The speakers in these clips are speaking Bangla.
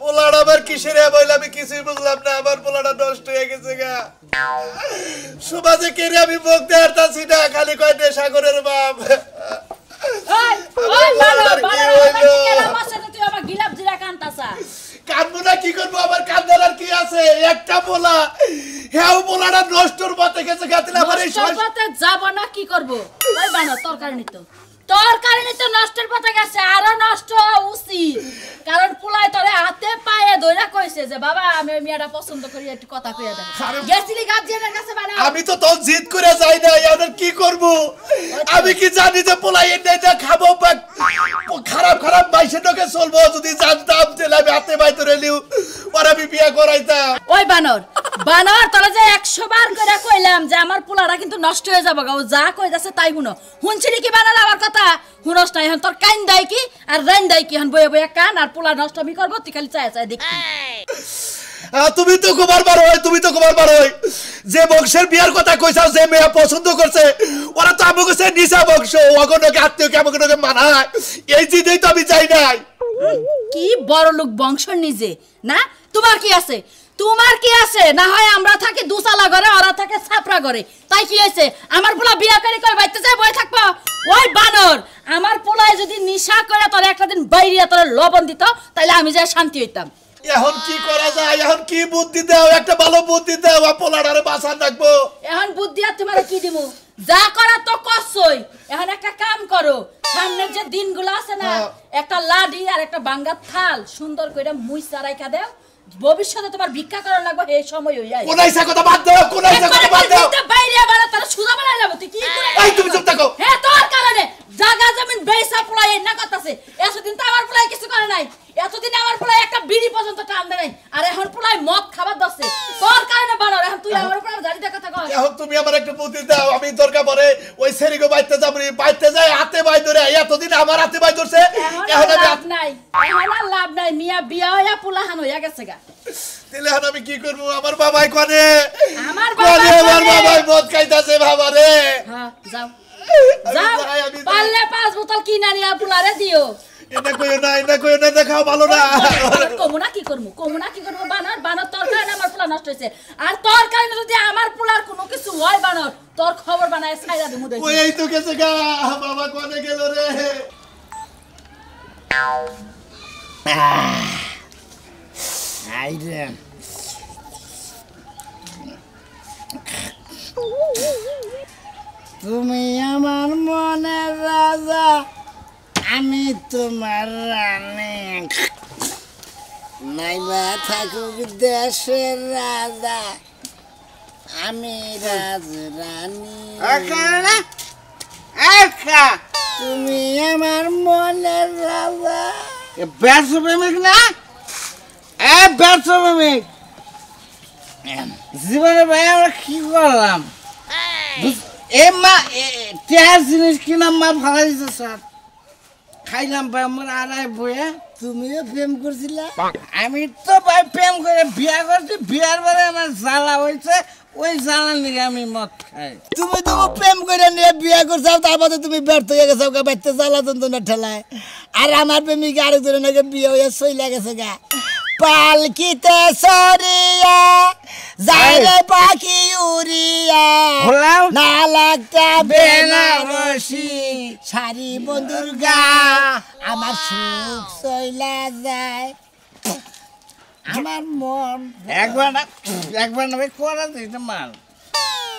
পোলাটা আবার কিসের বইলে আমি কিছুই বুঝলাম না। আমার পোলাটা নষ্ট হয়ে গেছে গা। সমাজে কে আমি মুখ দেখাচ্ছি না, খালি কয় নেশাখোরের বাপ। কাঁদবো না কি করবো, আমার কান্দার আর কি আছে? একটা পোলা, হ্যাঁ পোলাটা নষ্টর পথে গেছে। যাব না কি করবো? ওই বানা তরকারি নিত নষ্টের পথে গেছে, আরো নষ্ট উচিত। কারণ পোলায় তোরে হাতে পায়ে ধরে কইছে যে বাবা আমি ওই মেয়েটা পছন্দ করি, একটু কথা কইয়া দেন। গেছিলি গার্জিয়ানের কাছে বানা। আমি তো তোর জিদ করে যাই না, এখন কি করব? আমি কি জানি যে পোলাই এটা খাবো বা খারাপ খারাপ বাইশে টোকে চলবো? যদি জানতাম তাহলে আমি হাতে পায়ে ধরে নিউ আর আমি বিয়ে করাইতাম। ওই বানর তোরা যে 100 বার করে কইলাম যে আমার পোলাটা কিন্তু নষ্ট হয়ে যাবে গা, ও যা কই যাচ্ছে তাই শুনো। শুনছিলি কি বানাল আমার কথা? শুনস না? এখন তোর কান দেয় কি আর রাইন দেয় কি? এখন বয়ে বয়ে কান আর পোলা নষ্ট আমি করবো, তুই খালি চায় দেখি। তুমি তো কুমার বার হয়, তুমি তো কুমার বার হয়। যে বংশের বিয়ার কথা কইছাও, যে মেয়ে পছন্দ করছে, ওরা তো আমাকে সে নিশা বংশ, ওগনকে আত্মীয় কেমন মানায়, এই জিদেই তো আমি চাই নাই। কি বড় লোক বংশ নিজে না? তোমার কি আছে? তোমার কি আছে? না হয় আমরা থাকি দুসালা ঘরে, ওরা থাকে ছাপরা ঘরে, তাই কি হয়েছে? আমার পোলা বিয়া করে কই বাইতে যায় বই থাকবো? ওই বানর আমার পোলায় যদি নিশা করে তোর একটা দিন বাইরিয়া তোর লবণ দিত, তাইলে আমি যা শান্তি হইতাম। এখন কি করা যায়? এখন কি বুদ্ধি দাও, একটা ভালো বুদ্ধি দাও, পোলাটারে বাঁচান রাখবো। এখন বুদ্ধি আর তোমার কি দিমু? যা করা তো করছই, এখন একটা কাম করো, সামনের যে দিনগুলো আছে না, একটা লাডি আর একটা বাঙ্গার থাল সুন্দর করে মুইসা রাইখা দাও। ভবিষ্যতে তোমার ভিক্ষা করা লাগবে, এই সময় হইয়া কোনাইসা কথা বাদ দাও, কোনাইসা কথা বাদ দাও। বাইরে আবার তার সুদা বানাই যাবো, তুই কি করে? এই তুমি চুপ থাকো। হ্যাঁ তোর কারণে জায়গা জমিন বেইসা পোলাই না করতেছে। এতদিন তো আমার পোলাই কিছু করে নাই, এতদিন আমার পোলাই একটা বিড়ি পর্যন্ত টান দেয় নাই, আর এখন পোলাই মদ খাবার দছে তোর কারণে বানাও। এখন তুই আমার উপর জানিতে কথা কর। এখন তুমি আমার একটা বুদ্ধি দাও, আমি দরকার পড়ে ওই সেরিগো বাইতে যাব, বাইতে যাই হাতে বাই ধরে। এতদিন আমার হাতে বাই ধরছে, এখন আমি লাভ নাই, এখন আর লাভ নাই। মিয়া বিয়া হইয়া পোলাহান হইয়া গেছে গা। তাহলে এখন আমি কি করব? আমার বাবাই কোনে, আমার বাবাই মদ খাইতাছে বাবা রে। হ্যাঁ যাও যাও, পারলে 5 বোতল কিনা নিয়া পোলারে দিও। এটা কইও না, এটা কইও না, দেখাও ভালো না। কমুনা কি করব? বানর তোর কারণে আমার পোলা নষ্ট হইছে, আর তোর কারণে যদি আমার পোলার কোনো কিছু হয় বানর, তোর খবর বানায় ছাইরা দিমু দেই। ওই এই তো গেছে গা, বাবা কোনে গেল রে? আইরে তুমি আমার মনের রাজা, আমি তোমার রানী, নাইবা থাকুক দেশের রাজা, আমি রাজরানী। তুমি আমার মনের রাজা। ব্যর্থ প্রেমিক না, ব্যর্থ প্রেমিক। জীবনে ভাই আমরা কি করলাম? জিনিস কিনা মা ভালো দিচ্ছে স্যার, খাইলাম ভাই আমার আড়াই বইয়ে। তুমিও প্রেম করছিলা? আমি তো ভাই প্রেম করে বিয়া করছি, বিয়ার পরে আমার জ্বালা হয়েছে, ওই জ্বালা নিয়ে আমি মদ খাই। তুমি তো প্রেম করে নিয়ে বিয়া করছো, তারপরে তুমি ব্যর্থ হয়ে গেছো গা, বাচ্চা জ্বালা যন্ত্রণা ঠেলায়। আর আমার প্রেমিক আরেকজনের নাকি বিয়ে হয়ে চইলা গেছে গা। পালকিতে সরিয়া যাইরে পাখি উড়িয়া, না লাগতা বেনারসি শাড়ি বন্ধুর গা, আমার সুখ চইলা যায়, আমার মন। একবার না করা দিতে মাল,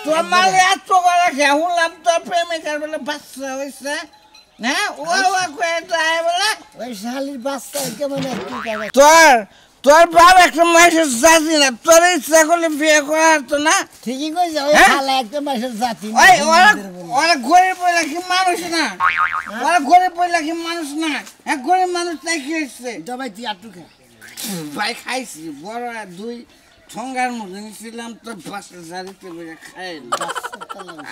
তোর মাল এত করা খেয়ে শুনলাম তোর প্রেমিকার বলে বাচ্চা হয়েছে। হ্যাঁ ও বলে ওই শালির বাচ্চা কেমন তোর বাপ একটা মাসের জাতি না, তোর ইচ্ছা করলে বিয়ে করা হতো না। ঠিকই কইছে, ওই শালা একটা মাসের জাতি। ওরা গরিব বইলা কি মানুষ না, ওরা গরিব বইলা কি মানুষ না। এক গরিব মানুষ তাই কি হয়েছে? ভাই তুই আটু খা ভাই, খাইছি বড় 2 ঠঙ্গার মধ্যে নিয়েছিলাম, তোর বাসের জারিতে বইয়া খাই।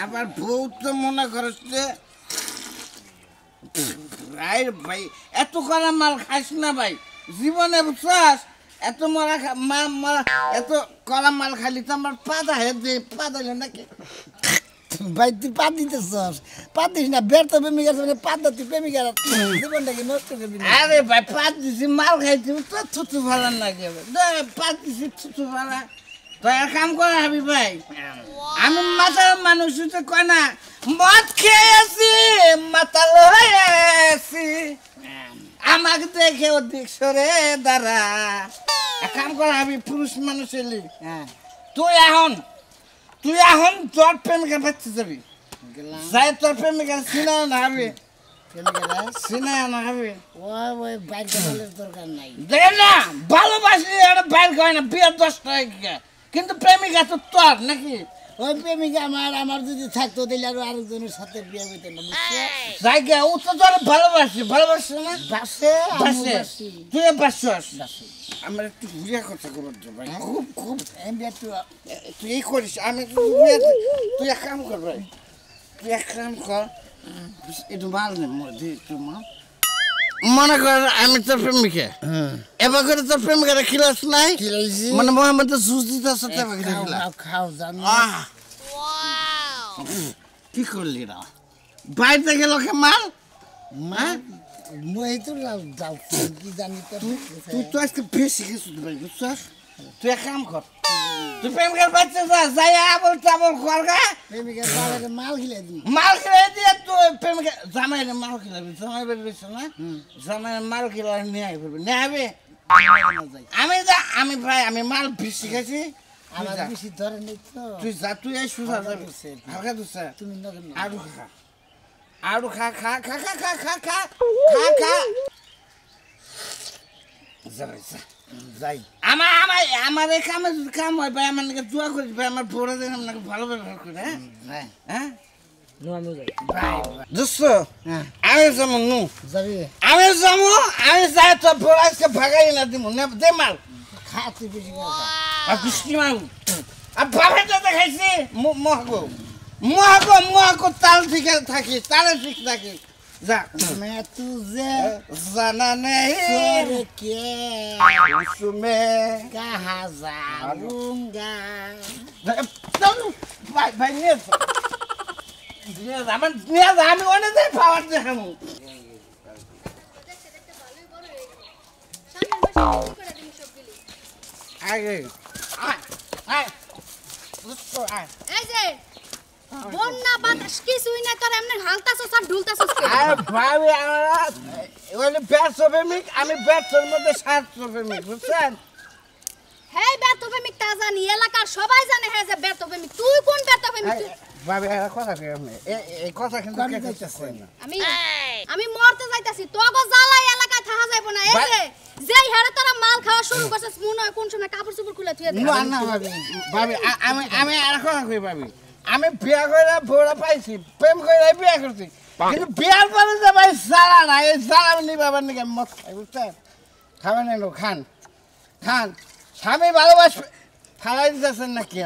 আবার বউ তো মনে করছে ভাই এত করা মাল খাইস না ভাই জীবনে, বুঝছাস? এত এত কলা মাল খালি তো আমার পাদা হে পা দিল নাকি ভাই তুই পাত দিতেছস পাত দিস না ব্যর্থ প্রেমিকার সামনে পাত তুই প্রেমিকার জীবনটাকে নষ্ট করবি আরে ভাই পাত দিছি মাল খাইছি তো থুতু ফালান না কে পাত দিছি থুতু ফালা তো এক কাম কর হাবি ভাই আমি মাতাল মানুষ তো কয় না মদ খেয়েছি মাতাল হয়েছি আমাকে দেখে অধিক সরে দাঁড়া এক কাম কর হাবি পুরুষ মানুষ এলি তুই এখন তোর প্রেমিকা পাচ্ছে যাবি যাই তোর প্রেমিকা সিনা না হবে সিনা না হবে ওই বাইর করার দরকার নাই দেখ না ভালোবাসি এটা বাইর করে না বিয়ে 10 টাকা কিন্তু প্রেমিকা তো তোর নাকি ওই প্রেমিকা আমার যদি থাকতো তাহলে আরো আরেকজনের সাথে বিয়ে হইতো না জায়গা ও তো তোর ভালোবাসে না বাসে তুই বাসস আমার একটু বিয়ে কথা করো ভাই খুব তুই এই করিস আমি তুই এক কাম কর ভাই তুই এক কাম কর একটু মাল নে একটু মাল মনে কর আমি তোর প্রেমিকা এবার করে তোর প্রেমিকাটা খিলাস নাই মানে মোহাম্মদ জুস দিতেছ খাও জানো কি করলি না বাইরে গেল কে মাল মই তো যাও কি জানি তুই তো আজকে বেশি কিছু ভাই বুঝছস তুই এক কাম কর তুই প্রেমিকার বাচ্চা যা যাই আবল চাবল করগা প্রেমিকার বাবারে মাল খিলাই দিয়ে তুই প্রেমিকা জামাইরে মাল খিলাবি জামাই বেরছ না জামাইরে মাল খিলাই নিয়ে আইবি নিয়ে আইবি আমি ভাই আমি মাল বেশি খাইছি আমার বেশি ধরে নেই তো তুই যা তুই এই সুজা যাবি হালকা দুসা তুমি আরো খা যাই আমার এই কাম হয় ভাই আমার নাকি দোয়া করিস ভাই আমার বড় দিন আপনাকে ভালো ব্যবহার করে হ্যাঁ আমি যাই তো বড় আজকে ভাগাই না দিব দে মাল খাতে বেশি আর বৃষ্টি মাল আর বাবাটা দেখাইছি মহাগো তাল ঠিক থাকি তালে ঠিক থাকি যা मैं तुझे जाना नहीं के उसमें कहाँ जाऊंगा भाई আমি অনেক পাওয়ার দেখাবো আগে এই যে বন্যা বাতাস কিছুই না তোর এমনি হালতাছস আর ঢুলতাছস কে আরে ভাবি আমরা ওই ব্যর্থপ্রেমিক আমি ব্যর্থের মধ্যে স্বার্থপ্রেমিক বুঝছেন হেই ব্যর্থপ্রেমিক তা জানি এলাকার সবাই জানে হে যে ব্যর্থপ্রেমিক তুই কোন ব্যর্থপ্রেমিক ভাবি কথা কই আমি এই কথা কিন্তু কে কইতাছে না আমি মরতে যাইতাছি তোগো জ্বালাই এলাকায় থাকা যাইব না এই যে যেই হারে তোরা মাল খাওয়া শুরু করছস মনে হয় কোন সময় কাপড় চোপড় খুলে থুয়ে দে না ভাবি আমি আর কথা কই ভাবি আমি বিয়া করে বড় পাইছি প্রেম করে বিয়া করছি কিন্তু বিয়ার পরে যে ভাই সারা না এই সারা নিবাবার নাকি মত খাই বুঝছেন খাবেন না খান স্বামী ভালোবাসবে ফালাই দিতেছেন নাকি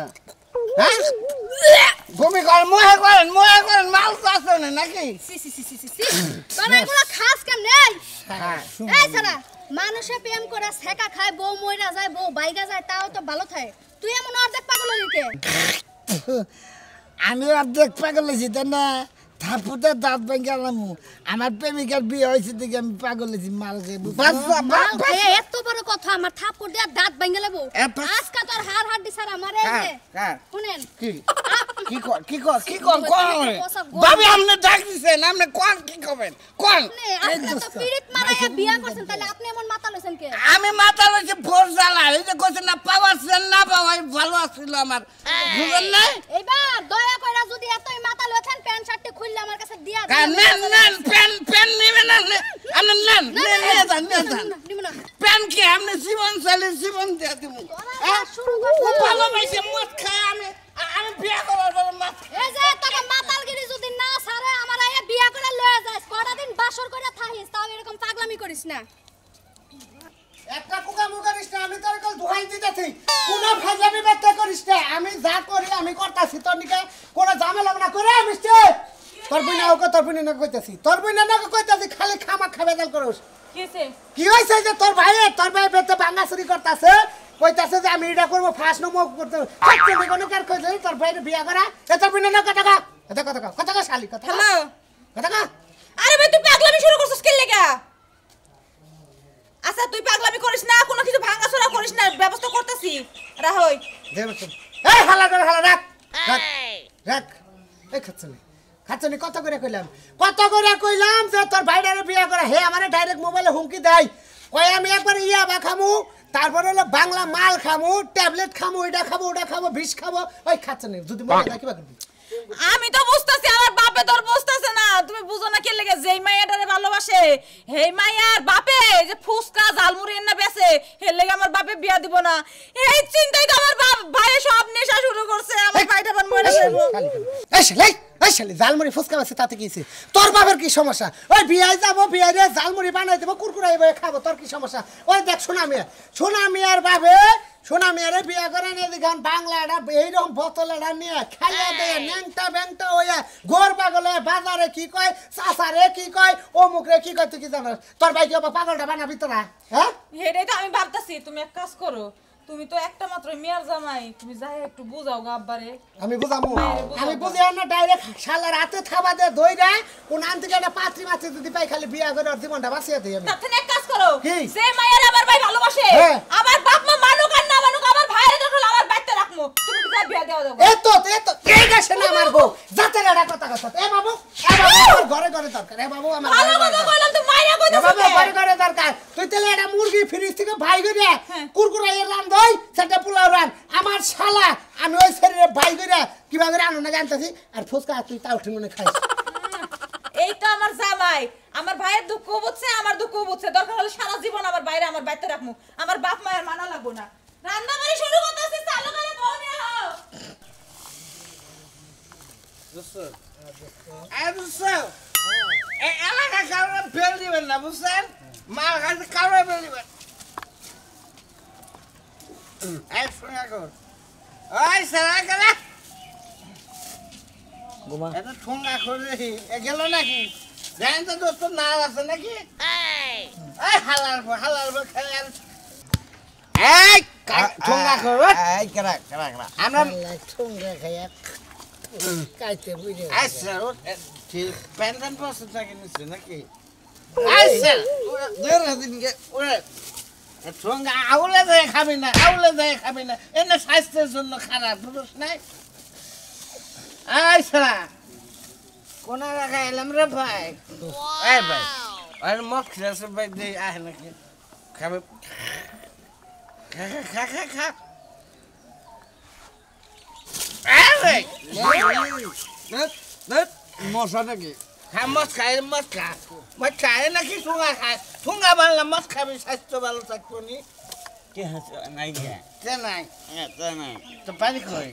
হ্যাঁ ভূমি করেন মহে করেন মাল তো আছে না নাকি তোরা এগুলো খাস কেন নেই এই সারা মানুষে প্রেম করে ছেকা খায় বউ মইরা যায় বউ বাইগা যায় তাও তো ভালো থাকে তুই এমন অর্ধেক পাগল হইলি আমি অর্ধেক পাগল হয়েছি তাই না থাপুতে দাঁত ভেঙে গেলাম আমার প্রেমিকার বিয়ে হয়েছে দেখে আমি পাগল হয়েছি মাল খেয়ে এত বড় কথা আমার থাপুর দিয়ে দাঁত ভেঙে লেবো আজকে তোর হাড় হাড় দিছার আমার এই যে শুনেন কি ভাবি আপনি ডাক দিছেন আপনি কোন কি করবেন কোন আপনি তো পীড়িত মারাইয়া বিয়া করছেন তাহলে আপনি এমন মাথা লইছেন কে আমি মাথা লইছি ভোর জ্বালা এই যে কইছেন না পাওয়াছেন না পাওয়াই ভালো আছিল আমার বুঝলেন না এইবার দয়া কইরা যদি এতই মাথা লইছেন প্যান্ট শার্টে খুললে আমার কাছে দিয়া নেন পেন নেবেন না আপনি নেন পেন কি আপনি জীবন চালে জীবন দিয়ে দিব শুরু করতে ভালোবাসে মদ খায় আমি বিয়া করার পরে মাছ এই যে তোকে মাতালগিরি যদি না ছাড়ে আমার আয়া বিয়া করে লয়ে যাস কয়টা দিন বাসর করে থাকিস তাও এরকম পাগলামি করিস না একটা কুকামু করিস না আমি তোর কল ধোয়াই দিতেছি কোন ফাজলামি ব্যক্ত করিস না আমি যা করি আমি করতাছি তোর নিকে কোন ঝামেলা না করে মিস্তে তোর বইনা না কইতাছি তোর বইনা না কইতাছি খালি খামা খাবেদাল করস কি হইছে যে তোর ভাই বেতে বাঙ্গাসুরি করতাছে কইতাছে যে আমি এটা করব ফার্স্ট নম্বর করতে সত্যি কোন কার কইছে তোর ভাইরে বিয়া করা এ তোর বইনা না কথা কথা শালি কথা হ্যালো কথা আরে ভাই তুই পাগলামি শুরু করছিস কি লাগা আচ্ছা তুই পাগলামি করিস না কোনো কিছু ভাঙাচোরা করিস না ব্যবস্থা করতেছি রাহই এই হালা করে হালা রাখ রাখ এই খাচ্ছনি কত করে কইলাম যে তোর ভাইটারে বিয়া করে হে আমারে ডাইরেক্ট মোবাইলে হুমকি দেয় কই আমি একবার ইয়াবা খামু তারপরে হলো বাংলা মাল খামু ট্যাবলেট খামু এটা খাবো ওটা খাবো বিষ খাবো ওই খাচ্ছনি যদি মরে যায় কিবা করবি আমি তো বুঝতাছি আমার বাপে তোর বুঝতাছে না তুমি বুঝো না কি লাগে যেই মাইয়াটারে ভালোবাসে হেই মাইয়ার বাপে যে ফুসকা জালমুড়ি এনে বেচে হের লাগে আমার বাপে বিয়া দিব না এই চিন্তাই তো আমার ভাই সব নেশা শুরু করছে আমার ভাইটা বান মরে যাবো এই শালি জালমুড়ি ফুসকা বেচে তাতে কি হইছে তোর বাবার কি সমস্যা ওই বিয়ায় যাবো বিয়ায় জালমুড়ি বানাই দেবো কুরকুরাই খাবো তোর কি সমস্যা ওই দেখ সোনা মিয়ার বাবে সোনা মেয়েরে বিয়া করে নিয়ে দেখান বাংলাটা এইরকম বোতলেটা নিয়ে খেলে দেয় ন্যাংটা ব্যাংটা হইয়া গোর পাগলে বাজারে কি কয় চাচারে কি কয় অমুকরে কি কয় তুই কি জানাস তোর ভাই কি পাগলটা বানাবি তোরা হ্যাঁ হেডাই তো আমি ভাবতাছি তুমি এক কাজ করো তুমি তো একটা মাত্র মিয়ার জামাই তুমি যাই একটু বুঝাও গা আব্বারে আমি বুঝামু আমি বুঝিয়া না ডাইরেক্ট শালার হাতে থাবা দে দইরা কোন আন থেকে একটা পাত্রী মাত্রী যদি পাই খালি বিয়া করে ওর জীবনটা বাঁচিয়ে দিই আমি তাতে এক কাজ করো কি? যে মায়ের আমার ভাই ভালোবাসে আমার বাপ মা মানুক আর না মানুক আমার ভাইয়ের যখন আমার বাইতে রাখমু তুমি কি যা বিয়া দেওয়া দাও এতো এই গাছে না মারবো যাতে এটা কথা এ বাবু আমার ঘরে দরকার এ বাবু আমার ভালো কথা কইলাম তো মাইয়া কইতাছ বাবু ঘরে দরকার তুই তেলে এটা মুরগি ফ্রিজ থেকে ভাই করে কুরকুরাই রান দই সেটা পোলাও রান আমার শালা আমি ওই শরীরে ভাই করে কিবা করে আনো না জানতাছি আর ফুসকা তুই তাও ঠিক মনে খাইস এই তো আমার জামাই আমার ভাইয়ের দুঃখ বুঝছে আমার দুঃখ বুঝছে দরকার হলে সারা জীবন আমার বাইরে আমার বাইতে রাখমু আমার বাপ মায়ের মানা লাগবো না রান্না বাড়ি শুরু করতেছি চালু করে বউ নিয়ে আও এই এলাকা কারণে ফেল দিবেন না বুঝছেন মার কাছে কারণে ফেল দিবেন এই শোনা কর ওই সারা গেলা গোমা এটা ঠোঙ্গা করে গেল নাকি জানেন তো দোস্ত না আছে নাকি এই হালার খেলে এই ঠোঙ্গা কর এই করা আমরা ঠোঙ্গা খাইয়া কাইতে বুঝে এই স্যার ঠিক পেনশন পাসে থাকে নিশ্চয় নাকি এই স্যার দেড় দিন গে ওরে ঠোঙ্গা আউলে যায় খাবি না এনে স্বাস্থ্যের জন্য খারাপ বুঝছ নাই এই স্যার কোন জায়গা এলাম রে ভাই এই ভাই আর মদ খেয়েছে ভাই দে আহে নাকি খাবে খা মশা নাকি হ্যাঁ মদ খায় নাকি ঠোঙ্গা বানলাম মদ খাবি স্বাস্থ্য ভালো থাকবো নি নাই নাই তো পারি কই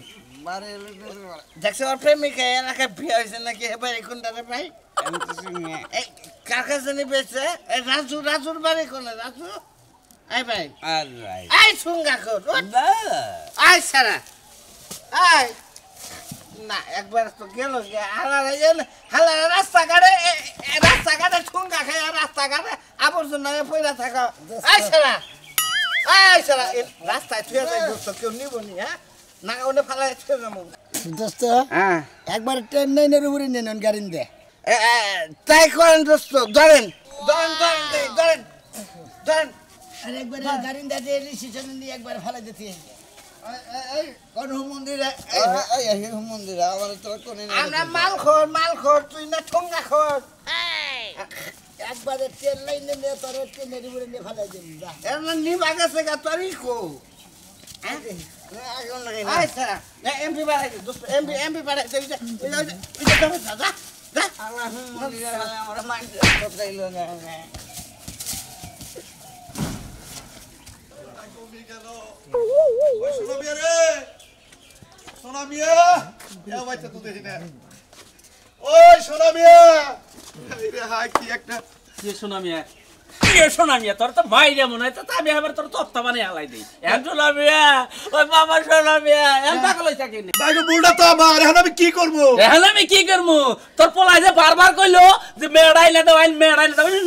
দেখছো ওর প্রেমিকা এলাকায় বিয়ে হয়েছে নাকি এবার কোনটাতে ভাই এই কার কাছে নিয়ে বেছে এই রাজুর বাড়ি কোনে রাজু এই ভাই এই ঠোঙ্গা কর আই সারা আই না একবার তো গেল হালা রাস্তাঘাটে ঠোঙ্গা খায় রাস্তাঘাটে আবর্জনা পয়লা থাকা আই সারা রাস্তায় থুয়ে যায় দোস্ত কেউ নিব নি হ্যাঁ না ওনে ফালাই থুয়ে যাবো দোস্ত একবার ট্রেন লাইনের উপরে নেন গাড়ি দে তাই করেন দোস্ত ধরেন আর একবার গাড়ি দে রিসিশন নিয়ে একবার ফালাই দিতে কোন মন্দিরে আমার তো কোন আমরা মাল খোর তুই না ঠোঙ্গা খোর একবারে ট্রেন লাইনে নিয়ে তোর ট্রেনের উপরে নিয়ে ফালাই দিবি যা এর নিবা গেছে গা তোরই কো আচ্ছা এমপি বাড়াই দোস্ত এমপি বাড়াই যা আমার মাইন্ড কইলো না ওই সোনা মিয়া রে সোনা মিয়া এ বাইতে তো দেখি না ওই সোনা মিয়া এই রে হাই কি একটা কে শোনা মিয়া তোর তো মাইরে মনে হয় তো আমি আবার তোর তত্তা বানিয়ে হালাই দিই শোনা মিয়া ওই বাবা শোনা মিয়া পাগল হয়ে থাকে বাইরে বুলটা তো আমার এখন আমি কি করবো আমি কি করবো তোর পোলাই যে বারবার কইলো যে মেড়াইলে দাও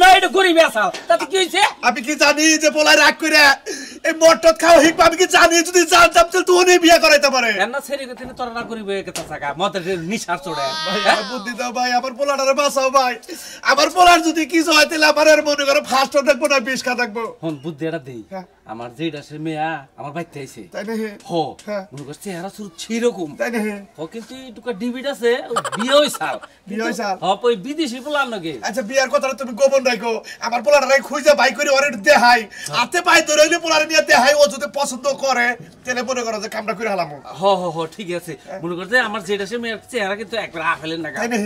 নয় এটা গরিব আসাও তাতে কি হয়েছে আমি কি জানি যে পোলাই রাগ করে এই মটট খাও হিক আমি কি জানি যদি জানতাম তাহলে তুই ওনে বিয়া করাইতে পারে এন্না ছেড়ে গেতে তোরা না করিবে কথা থাকা মদের নিশার চড়ে ভাই বুদ্ধি দাও ভাই আমার পোলাটারে বাঁচাও ভাই আমার পোলার যদি কিছু হয় তাহলে আমার আর মনে করো ফার্স্ট থাকবো না বিষ খা থাকবো হন বুদ্ধি এটা দেই আমার যেটা সে মেয়া আমার বাইতে আইছে তাই না হো মনে করছে চেহারা শুরু ছিরকম তাই না ও কিন্তু একটু ডিবিট আছে বিয়ে হইছাল বিয়ে হইছাল ওই বিদেশি পোলার লগে আচ্ছা বিয়ার কথাটা তুমি গোপন রাখো আমার পোলাটারে খুঁজে বাই করে ওরে দেখাই হাতে পাই ধরে হইলে পোলারে নিয়ে দেখাই ও যদি পছন্দ করে তাহলে মনে করো যে কামটা করে হালামো হ ঠিক আছে মনে করছে আমার যেটা সে মেয়ের চেহারা কিন্তু একবার আফেলের না তাই না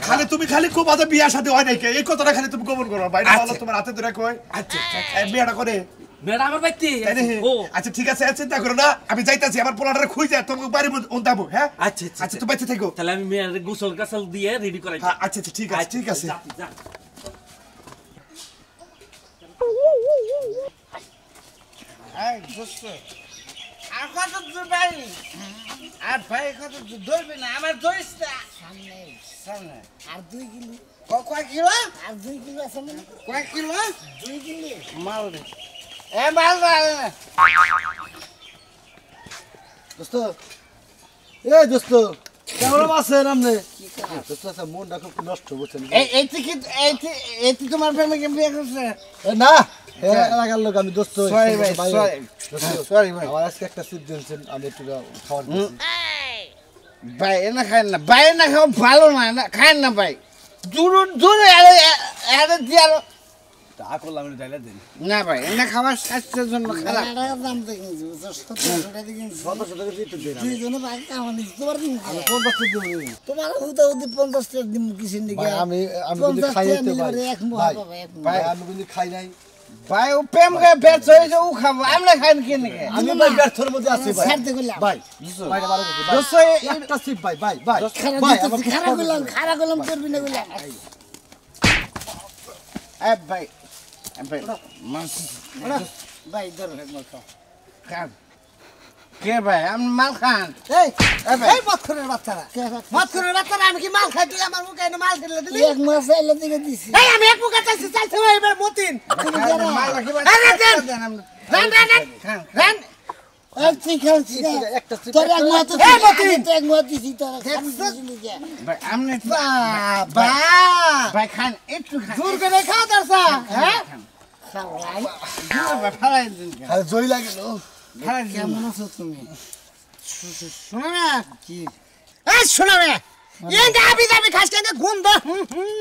খালি তুমি খালি খুব আদা বিয়ার সাথে হয় নাই এই কথাটা খালি তুমি গোপন করো ভাই না তোমার হাতে ধরে কই আচ্ছা বিয়াটা করে মেয়েরা আমার বাইতে আচ্ছা ঠিক আছে চিন্তা করো না আমি যাইতাছি আমার পোলাটারে খুঁজে তোমাকে বাড়ি উন্তাবো হ্যাঁ আচ্ছা আচ্ছা তুমি বাইতে থাকো তাহলে আমি মেয়ের গোসল কাসল দিয়ে রেডি করাই আচ্ছা ঠিক আছে ঠিক আছে এই দোস্ত আর কত দূর ভাই আর ভাই কত দূর ধরবি না আমার ধরিস না সামনে আর 2 কিলো কয় কিলো আর 2 কিলো আছে না কয় কিলো 2 কিলো মাল দে এ মাল দে দোস্ত দোস্ত কেমন আছেন আপনি দোস্ত আচ্ছা মনটা খুব নষ্ট করছেন এই তোমার প্রেমিকে বিয়ে করছে না এলাকার লোক আমি দোস্ত সরি ভাই সরি ভাই আমার আজকে একটা সিট দিয়েছেন আমি একটু খাওয়ার দিচ্ছি ভাই না খায় না ভাই না খাওয়া ভালো না খায় না ভাই দূরে আরে দিয়ে তা করলাম আমি ডাইলা দিন না ভাই এনে খাবার স্বাস্থ্যের জন্য খারাপ টাকা দাম দেখেছি 1700 টাকা দিয়েছি 1700 টাকা দিতে দেন তুই জন্য ভাই কামানি তোমার দিন আমি 50 টাকা দিব তোমার হুদা হুদি 50 টাকা দিন কিসের দিকে ভাই আমি কিন্তু খাইতে ভাই এক মুহা পাবে এক মুহা ভাই আমি কিন্তু খাই নাই ভাই ও প্রেম করে ব্যর্থ হয়েছে ও খাবো আমরা খাই না কিনে আমি ভাই ব্যর্থের মধ্যে আছি ভাই ছাড়তে গেলাম ভাই ভাই বারো দোস্ত একটা সিট ভাই ভাই ভাই খারাপ গেলাম করবি না গেলাম এ ভাই ভাই মাছ ভাই ধর একবার খাও খান কে ভাই আমি মাল খান এই ভাই। এই মৎখরের বাচ্চারা মৎখরের বাচ্চারা আমি কি মাল খাই তুই আমার মুখে এনে মাল খেলে দিলি এক মাস এলে দিকে দিছি এই আমি এক মুখে চাইছি চাইছে ভাই এবার মতিন মাল রাখি ভাই রান এই তুই খেলছিস একটা সিট তোর এক মাস তো এই মতিন! এক মাস দিছি তোর খাবি ভাই আমনে বাবা ভাই খান একটু খান জোর করে খাও দরসা হ্যাঁ ভাই ফালাই দিন আরে জয় লাগিল ফালাই দিন কেমন আছো তুমি শোনো না কি এই শোনো না এই গাবি গাবি খাস কেন গন্ধ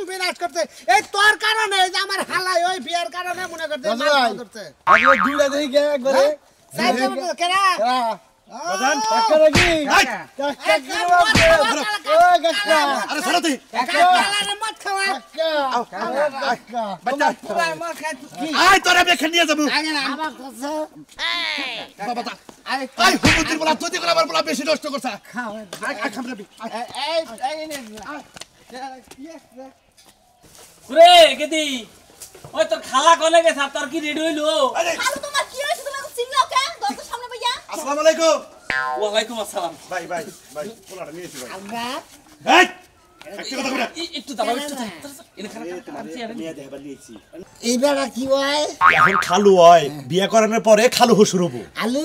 বিনাশ করতে এই তোর কারণে এই যে আমার হালাই ওই বিয়ার কারণে মনে করতে মাল করতে আমি দুইটা দেখি কে একবারে সাইকেল কেনা বাজান টাকা রাখি টাকা কি বাবা ওই কাকা আরে ছাড়ো তুই কাকারে মত খাওয়া কাকা বাচ্চা ভাই মাল খাই কি আয় তোরে আমি এখানে নিয়ে যাবো আগে না আমার কাছে বাবা তা আরে আয় হুমুতির বলা তুই দেখলে আমার বলা বেশি নষ্ট করছা খাও আয় খামরাবি এই নে রে কেদি ওই তোর খালা কলে গেছে তোর কি রেডি হইলো খালু তোমার কি হয়েছে তুমি চিনলো কেন দরজার সামনে বইয়া আসসালামু আলাইকুম ওয়ালাইকুম আসসালাম ভাই পোলাটা নিয়েছি ভাই আমরা এই একটু কথা বলে একটু দাঁড়াও একটু এনে খারাপ নিয়ে দেখাবার নিয়েছি এইবার কি হয় এখন খালু হয় বিয়ে করানোর পরে খালু হসুর হবো আলু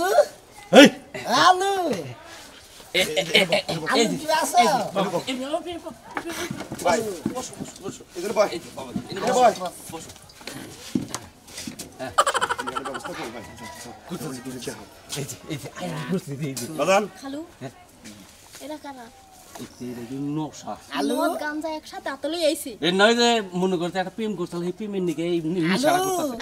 এই আলু আলু কি আছে ভাই এদের ভাই বাদান খালু এরা কারা নশা আলু গাঞ্জা একসাথে আতলে আইছে এ নয় যে মনে করতে একটা প্রেম করতে এই প্রেমের নিকে এই নিশারা করতেছে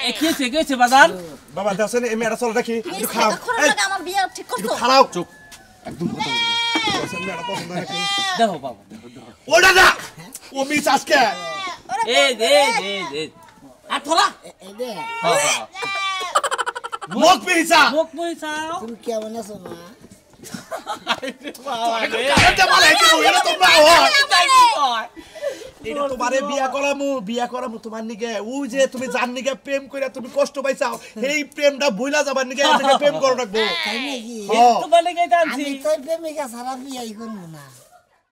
এ কি হয়েছে বাজার বাবা দেখছেন এই মেয়েটা চলে রাখি একটু খারাপ এখন লাগে আমার বিয়ে ঠিক করছো খারাপ চুপ একদম কথা বলছেন মেয়েটা পছন্দ নাকি দেখো বাবা দেখো ওটা না ও মিস আজকে এই আর তোরা এই দে মুখ পিছা মুখ পয়সাও তুমি কেমন আছো না কারণটা বলে কি এটা তোমরা হয় এটা তোমারে বিয়া করামু তোমার নিকে ও যে তুমি জান নিকে প্রেম কইরা তুমি কষ্ট পাইছাও এই প্রেমটা ভুলা যাবার নিকে এটা প্রেম করো রাখবো তাই নাকি তোমার লেগে আনছি আমি তো প্রেমিকা সারা বিয়াই করবো না